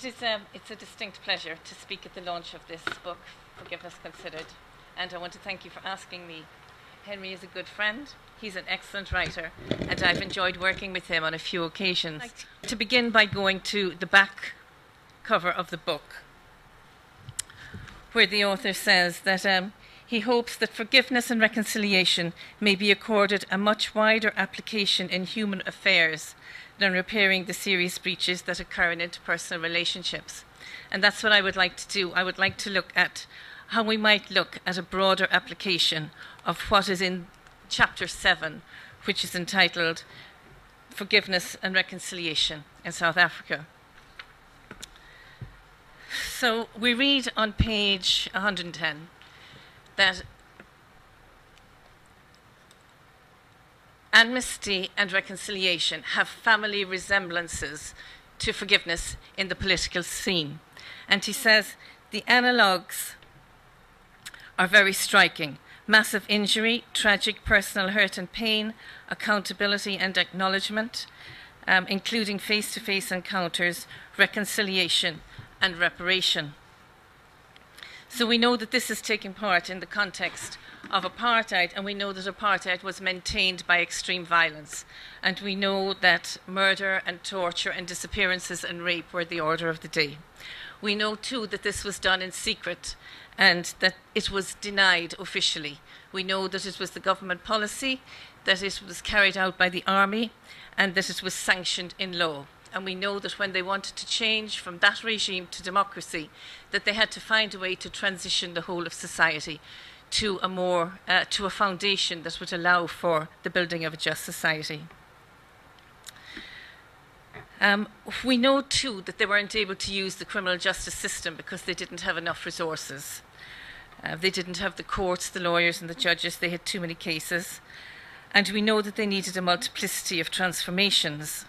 It's a distinct pleasure to speak at the launch of this book, Forgiveness Considered, and I want to thank you for asking me. Henry is a good friend, he's an excellent writer, and I've enjoyed working with him on a few occasions. I'd like to begin by going to the back cover of the book, where the author says that he hopes that forgiveness and reconciliation may be accorded a much wider application in human affairs than repairing the serious breaches that occur in interpersonal relationships. And that's what I would like to do. I would like to look at how we might look at a broader application of what is in Chapter 7, which is entitled Forgiveness and Reconciliation in South Africa. So we read on page 110 that amnesty and reconciliation have family resemblances to forgiveness in the political scene. And he says the analogues are very striking. Massive injury, tragic personal hurt and pain, accountability and acknowledgement, including face-to-face encounters, reconciliation and reparation. So we know that this is taking part in the context of apartheid, and we know that apartheid was maintained by extreme violence. And we know that murder and torture and disappearances and rape were the order of the day. We know too that this was done in secret and that it was denied officially. We know that it was the government policy, that it was carried out by the army, and that it was sanctioned in law. And we know that when they wanted to change from that regime to democracy, that they had to find a way to transition the whole of society to a foundation that would allow for the building of a just society. We know too that they weren't able to use the criminal justice system because they didn't have enough resources. They didn't have the courts, the lawyers and the judges. They had too many cases. And we know that they needed a multiplicity of transformations.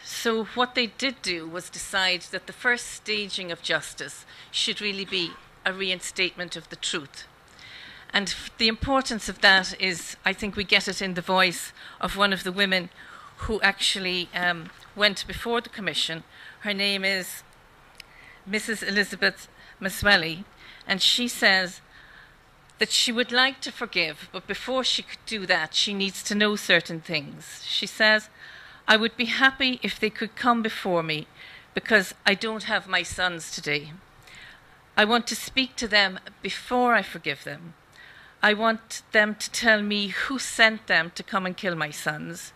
So what they did do was decide that the first staging of justice should really be a reinstatement of the truth. And the importance of that is, I think we get it in the voice of one of the women who actually went before the commission. Her name is Mrs. Elizabeth Masweli, and she says that she would like to forgive, but before she could do that, she needs to know certain things. She says, I would be happy if they could come before me because I don't have my sons today. I want to speak to them before I forgive them. I want them to tell me who sent them to come and kill my sons.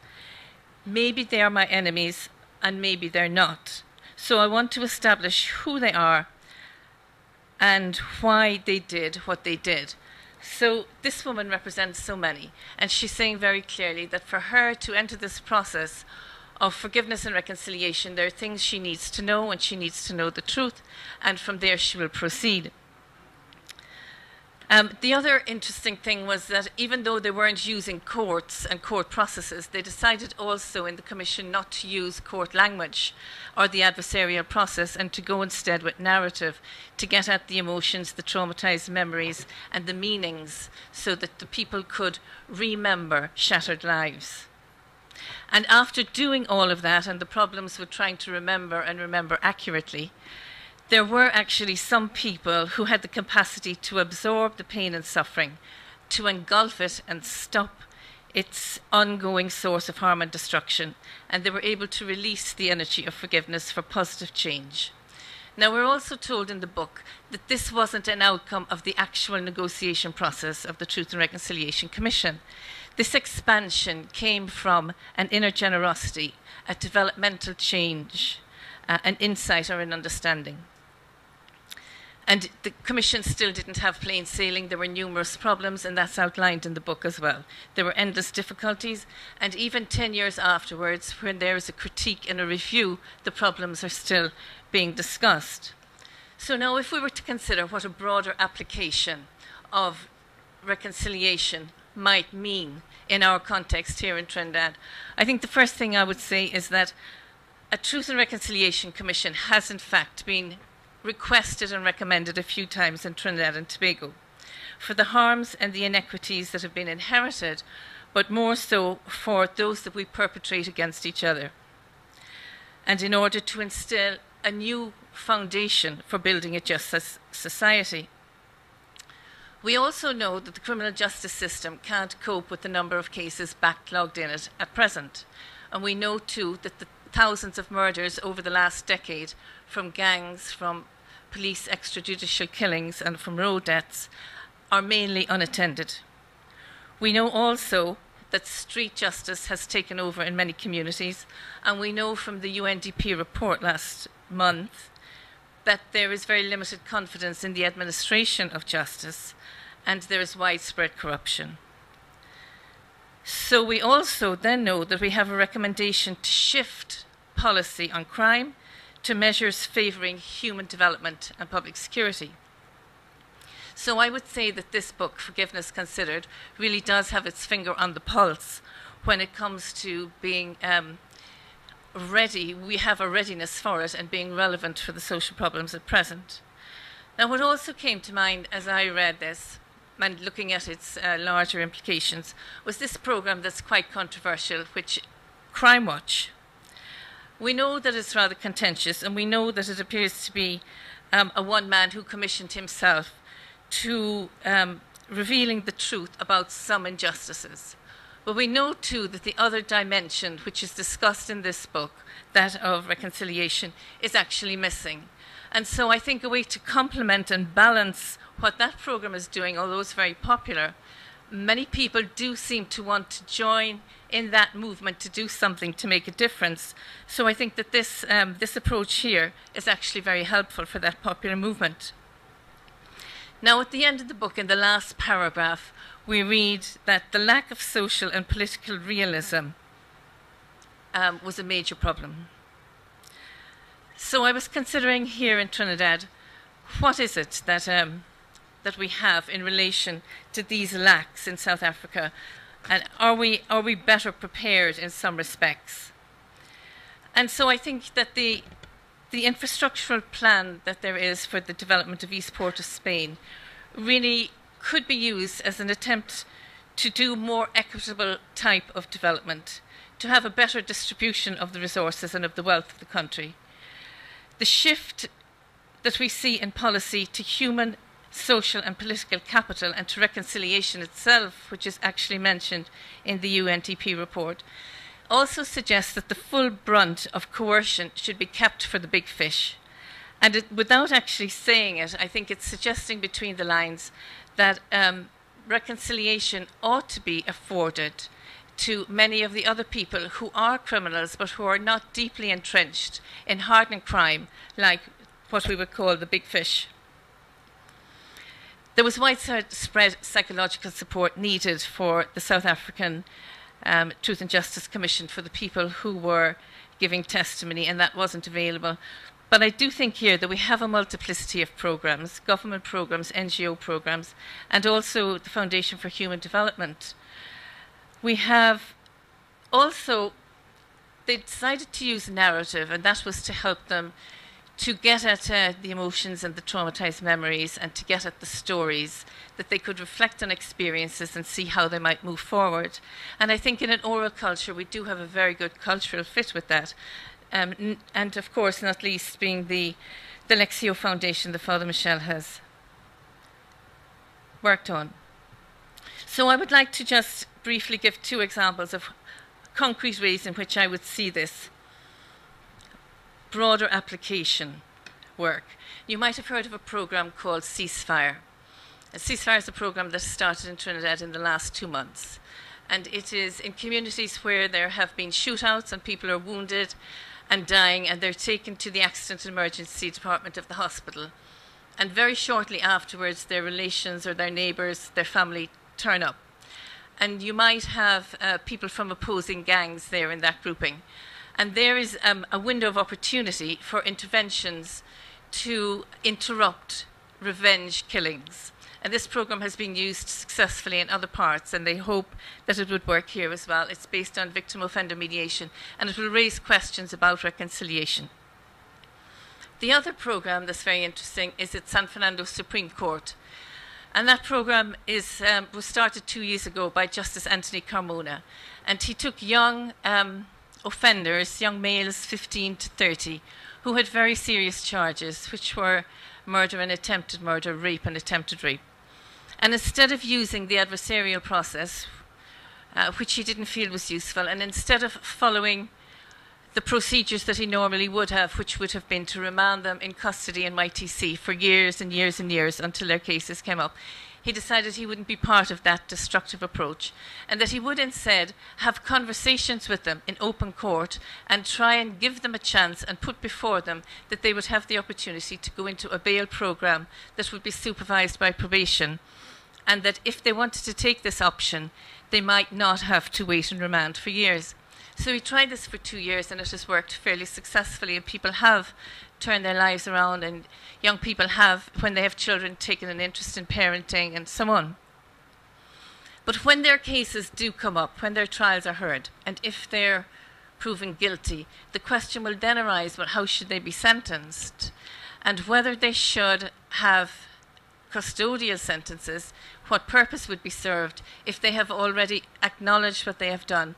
Maybe they are my enemies and maybe they're not. So I want to establish who they are and why they did what they did. So this woman represents so many, and she's saying very clearly that for her to enter this process of forgiveness and reconciliation, there are things she needs to know, and she needs to know the truth, and from there she will proceed. The other interesting thing was that even though they weren't using courts and court processes, they decided also in the commission not to use court language or the adversarial process and to go instead with narrative to get at the emotions, the traumatized memories and the meanings so that the people could remember shattered lives. And after doing all of that and the problems with trying to remember and remember accurately, there were actually some people who had the capacity to absorb the pain and suffering, to engulf it and stop its ongoing source of harm and destruction, and they were able to release the energy of forgiveness for positive change. Now, we're also told in the book that this wasn't an outcome of the actual negotiation process of the Truth and Reconciliation Commission. This expansion came from an inner generosity, a developmental change, an insight or an understanding. And the commission still didn't have plain sailing. There were numerous problems, and that's outlined in the book as well. There were endless difficulties, and even 10 years afterwards, when there is a critique and a review, the problems are still being discussed. So now if we were to consider what a broader application of reconciliation might mean in our context here in Trinidad, I think the first thing I would say is that a Truth and Reconciliation Commission has in fact been requested and recommended a few times in Trinidad and Tobago for the harms and the inequities that have been inherited, but more so for those that we perpetrate against each other. and in order to instill a new foundation for building a just society. We also know that the criminal justice system can't cope with the number of cases backlogged in it at present. And we know too that the thousands of murders over the last decade, from gangs, from police extrajudicial killings and from road deaths, are mainly unattended. We know also that street justice has taken over in many communities, and we know from the UNDP report last month that there is very limited confidence in the administration of justice, and there is widespread corruption. So we also then know that we have a recommendation to shift policy on crime to measures favouring human development and public security. So I would say that this book, Forgiveness Considered, really does have its finger on the pulse when it comes to being ready. We have a readiness for it and being relevant for the social problems at present. Now, what also came to mind as I read this, and looking at its larger implications, was this programme that's quite controversial, which Crime Watch. We know that it's rather contentious, and we know that it appears to be a one man who commissioned himself to revealing the truth about some injustices. But we know too that the other dimension, which is discussed in this book, that of reconciliation, is actually missing. And so I think a way to complement and balance what that programme is doing, although it's very popular, many people do seem to want to join in that movement to do something to make a difference. So I think that this approach here is actually very helpful for that popular movement. Now, at the end of the book, in the last paragraph, we read that the lack of social and political realism was a major problem. So I was considering here in Trinidad, what is it that we have in relation to these lacks in South Africa, and are we better prepared in some respects? And so I think that the infrastructural plan that there is for the development of East Port of Spain really could be used as an attempt to do more equitable type of development, to have a better distribution of the resources and of the wealth of the country. The shift that we see in policy to human, social and political capital and to reconciliation itself, which is actually mentioned in the UNDP report, also suggests that the full brunt of coercion should be kept for the big fish. And without actually saying it, I think it's suggesting between the lines that reconciliation ought to be afforded to many of the other people who are criminals but who are not deeply entrenched in hardened crime, like what we would call the big fish. There was widespread psychological support needed for the South African Truth and Justice Commission for the people who were giving testimony, and that wasn't available. But I do think here that we have a multiplicity of programmes, government programmes, NGO programmes, and also the Foundation for Human Development. We have also, they decided to use narrative, and that was to help them to get at the emotions and the traumatized memories and to get at the stories, that they could reflect on experiences and see how they might move forward. And I think in an oral culture, we do have a very good cultural fit with that. And of course, not least being the Lexio Foundation that Father Michel has worked on. So I would like to just briefly give two examples of concrete ways in which I would see this broader application work. You might have heard of a programme called Ceasefire. Ceasefire is a programme that started in Trinidad in the last 2 months. And it is in communities where there have been shootouts and people are wounded and dying, and they're taken to the Accident and Emergency Department of the hospital. And very shortly afterwards, their relations or their neighbours, their family turn up. And you might have people from opposing gangs there in that grouping. And there is a window of opportunity for interventions to interrupt revenge killings. And this programme has been used successfully in other parts, and they hope that it would work here as well. It's based on victim-offender mediation, and it will raise questions about reconciliation. The other programme that's very interesting is at San Fernando Supreme Court. And that programme was started 2 years ago by Justice Anthony Carmona. And he took young offenders, young males 15 to 30, who had very serious charges, which were murder and attempted murder, rape and attempted rape. And instead of using the adversarial process, which he didn't feel was useful, and instead of following the procedures that he normally would have, which would have been to remand them in custody in YTC for years and years and years until their cases came up, he decided he wouldn't be part of that destructive approach, and that he would instead have conversations with them in open court and try and give them a chance and put before them that they would have the opportunity to go into a bail program that would be supervised by probation, and that if they wanted to take this option, they might not have to wait in remand for years. So he tried this for 2 years, and it has worked fairly successfully, and people have turned their lives around, and young people have, when they have children, taken an interest in parenting and so on. But when their cases do come up, when their trials are heard, and if they're proven guilty, the question will then arise, well, how should they be sentenced? And whether they should have custodial sentences, what purpose would be served if they have already acknowledged what they have done,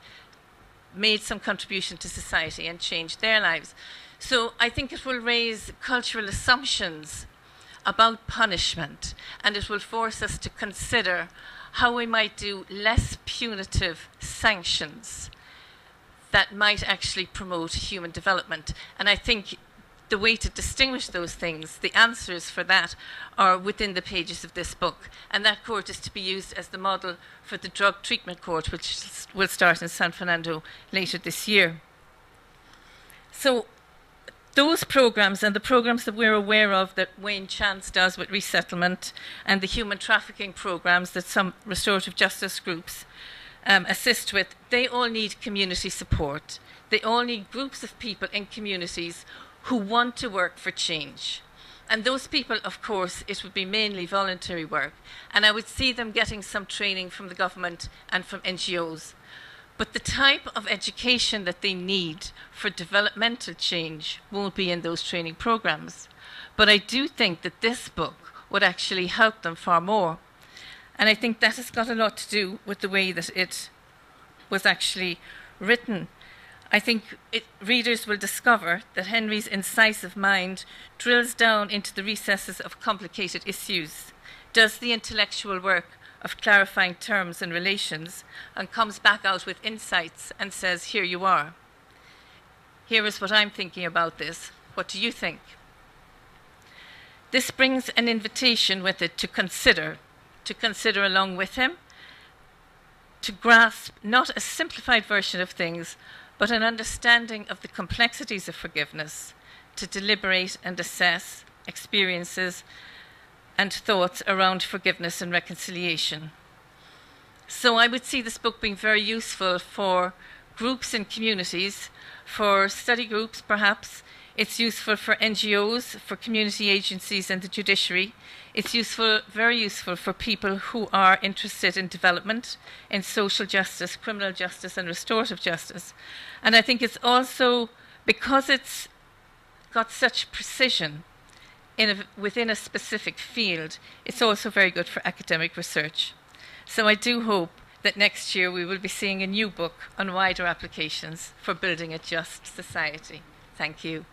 made some contribution to society and changed their lives. So I think it will raise cultural assumptions about punishment, and it will force us to consider how we might do less punitive sanctions that might actually promote human development. And I think the way to distinguish those things, the answers for that, are within the pages of this book. And that court is to be used as the model for the drug treatment court, which will start in San Fernando later this year. So those programs and the programs that we're aware of that Wayne Chance does with resettlement, and the human trafficking programs that some restorative justice groups assist with, they all need community support. They all need groups of people in communities who want to work for change. And those people, of course, it would be mainly voluntary work. And I would see them getting some training from the government and from NGOs. But the type of education that they need for developmental change won't be in those training programs. But I do think that this book would actually help them far more. And I think that has got a lot to do with the way that it was actually written. I think readers will discover that Henry's incisive mind drills down into the recesses of complicated issues, does the intellectual work of clarifying terms and relations, and comes back out with insights and says, here you are. Here is what I'm thinking about this. What do you think? This brings an invitation with it to consider along with him, to grasp not a simplified version of things, but an understanding of the complexities of forgiveness, to deliberate and assess experiences and thoughts around forgiveness and reconciliation. So I would see this book being very useful for groups and communities, for study groups perhaps. It's useful for NGOs, for community agencies and the judiciary. It's useful, very useful for people who are interested in development, in social justice, criminal justice and restorative justice. And I think it's also, because it's got such precision within a specific field, it's also very good for academic research. So I do hope that next year we will be seeing a new book on wider applications for building a just society. Thank you.